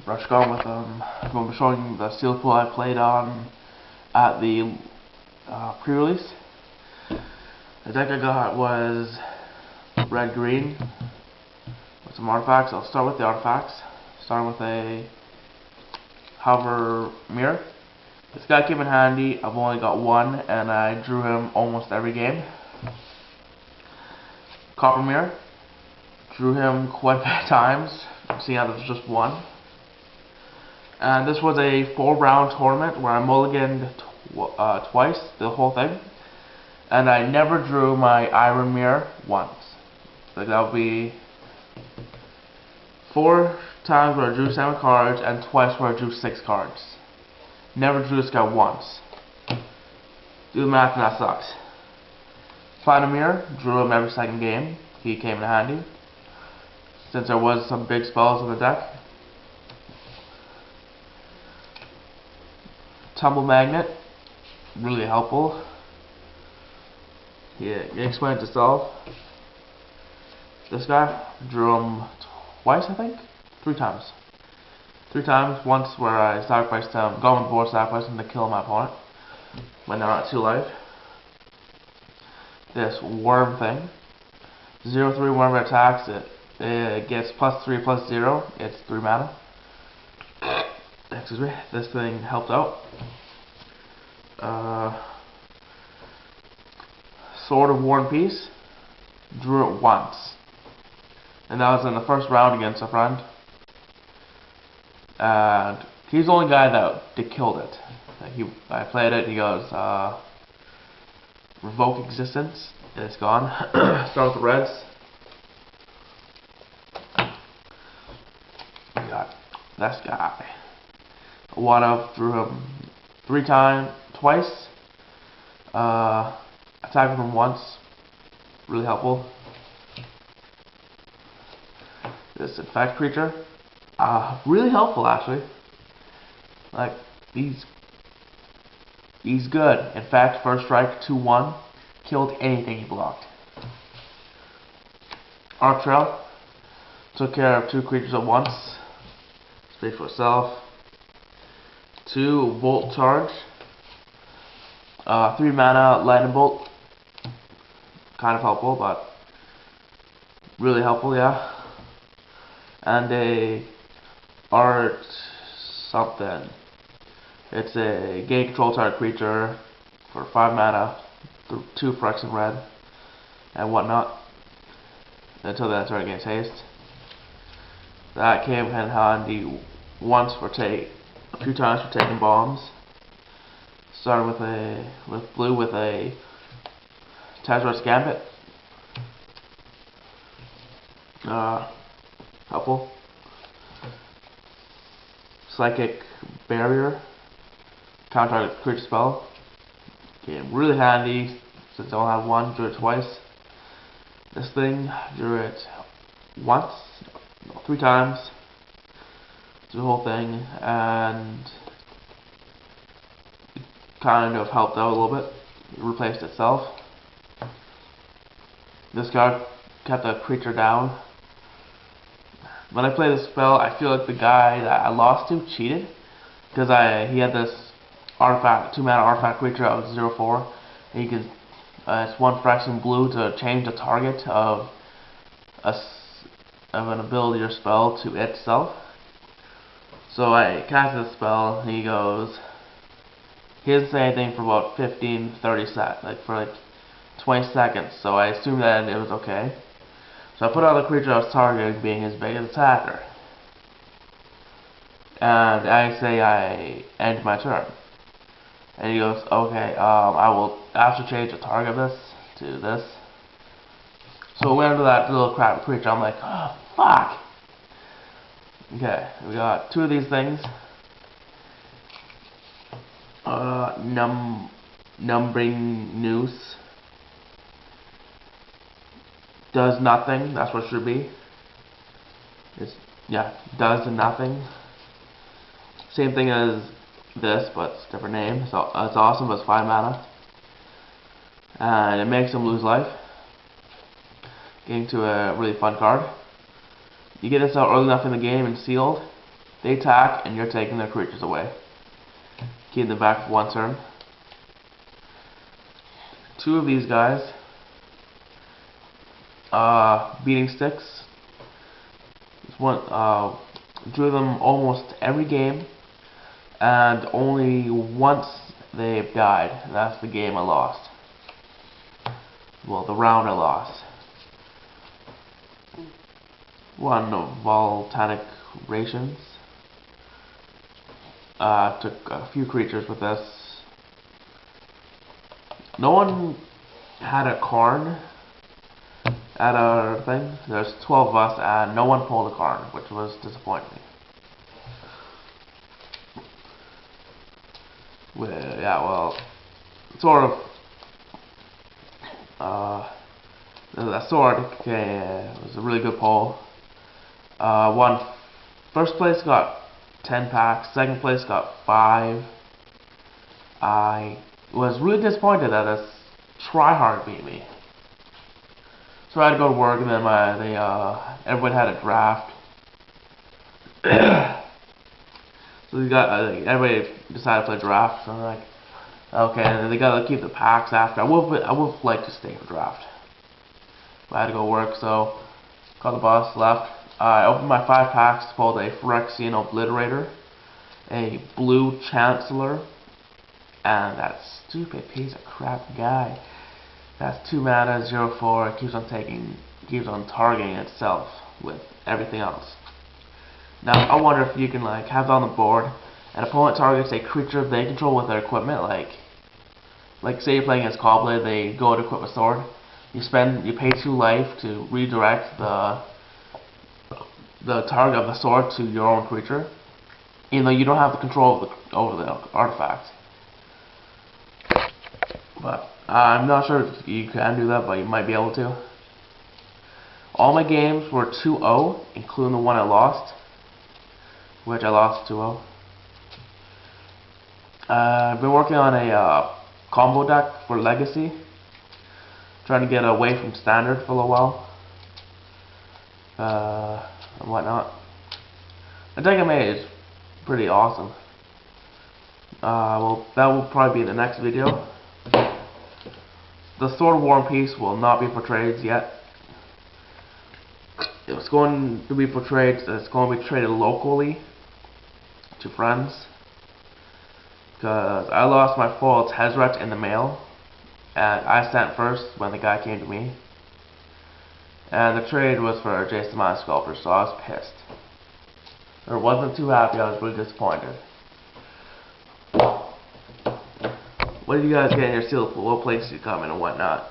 Brush going with I'm going to be showing the Steel Pool I played on at the pre-release. The deck I got was red-green with some artifacts. I'll start with the artifacts. Starting with a hover mirror. This guy came in handy. I've only got one, and I drew him almost every game. Copper mirror. Drew him quite a few times. See how there's just one. And this was a 4-round tournament where I mulliganed twice, the whole thing. And I never drew my iron mirror once. Like that would be 4 times where I drew 7 cards and twice where I drew 6 cards. Never drew this guy once. Do the math and that sucks. Platinum mirror, drew him every second game. He came in handy. Since there was some big spells in the deck. Tumble magnet, really helpful. It explains itself. This guy, drew him twice, I think? 3 times. 3 times, once where I sacrificed him, go on the board, sacrificed him to kill my opponent when they're at 2 life. This worm thing. 0/3 whenever it attacks, it gets +3/+0, it's 3 mana. Excuse me, this thing helped out. Sword of War and Peace, drew it once, and that was in the first round against a friend, and he's the only guy that killed it. I played it, he goes, revoke existence, and it's gone. Start with the reds. We got this guy. One-of, drew him twice. Attacked him once. Really helpful. This infect creature. Really helpful actually. Like he's good. In fact, first strike 2/1 killed anything he blocked. Arc Trail took care of 2 creatures at once. Speak for itself. 2 Volt Charge. 3 mana Lightning Bolt. Kind of helpful, but really helpful, yeah. And a Art something. It's a gain control target creature for 5 mana, 2 for X and red, and whatnot. Until that turn gains haste. That came in handy once for a few times for taking bombs. Started with blue with a Tazra's Gambit. Helpful. Psychic Barrier. Counter creature spell. Came really handy since I only have one. Drew it twice. This thing, drew it once, 3 times. The whole thing, and it kind of helped out a little bit. It replaced itself. This guy kept the creature down. When I play this spell, I feel like the guy that I lost to cheated, because he had this artifact, 2 mana artifact creature out of 0/4, and you can it's 1 fraction blue to change the target of an ability or spell to itself. So I casted the spell, and he goes, he doesn't say anything for about 15-30 seconds, like 20 seconds, so I assumed that it was okay. So I put out the creature I was targeting being his biggest attacker. And I say I end my turn. And he goes, okay, I will actually change the target of this to this. So we went into that little crap creature, I'm like, oh, fuck! Okay, we got 2 of these things. Numbering Noose. Does nothing, that's what it should be. Does nothing. Same thing as this, but it's a different name. So it's awesome, but it's 5 mana. And it makes him lose life. Getting to a really fun card. You get this out early enough in the game and sealed, They attack, and you're taking their creatures away. Keep them back for 1 turn. 2 of these guys. Beating Sticks. This one, drew them almost every game, and only once they've died. And that's the game I lost. Well, the round I lost. One Volcanic Rations. Took a few creatures with this. No one had a Karn at our thing. There's 12 of us, and no one pulled a Karn, which was disappointing. Well, sort of. That sword was a really good pull. First place got 10 packs, second place got 5. I was really disappointed that this Tryhard beat me. So I had to go to work, and then everybody had a draft. So everybody decided to play draft. So I'm like, okay, and then they gotta keep the packs after. I would like to stay for draft, but I had to go work, so called the boss, left. I opened my 5 packs, pulled a Phyrexian Obliterator, a blue Chancellor, and that stupid piece of crap guy. That's 2 mana, 0/4. It keeps on targeting itself with everything else. Now I wonder if you can have it on the board, and opponent targets a creature they control with their equipment, like say you're playing against Caw-Blade, they go to equip a sword. You pay 2 life to redirect the target of the sword to your own creature, even though you don't have the control over the artifact. But I'm not sure if you can do that, but you might be able to. All my games were 2-0, including the one I lost, which I lost 2-0. I've been working on a combo deck for Legacy, trying to get away from Standard for a little while, and whatnot. The deck I made is pretty awesome. Well, that will probably be the next video. The Sword of War and Peace will not be portrayed yet. It's going to be portrayed. It's going to be traded locally to friends, because I lost my foil Tezzeret in the mail, and I sent first when the guy came to me. And the trade was for Jason Mind Sculptor, so I was pissed. I wasn't too happy. I was really disappointed. What did you guys get in your seal pool? What place did you come in and whatnot?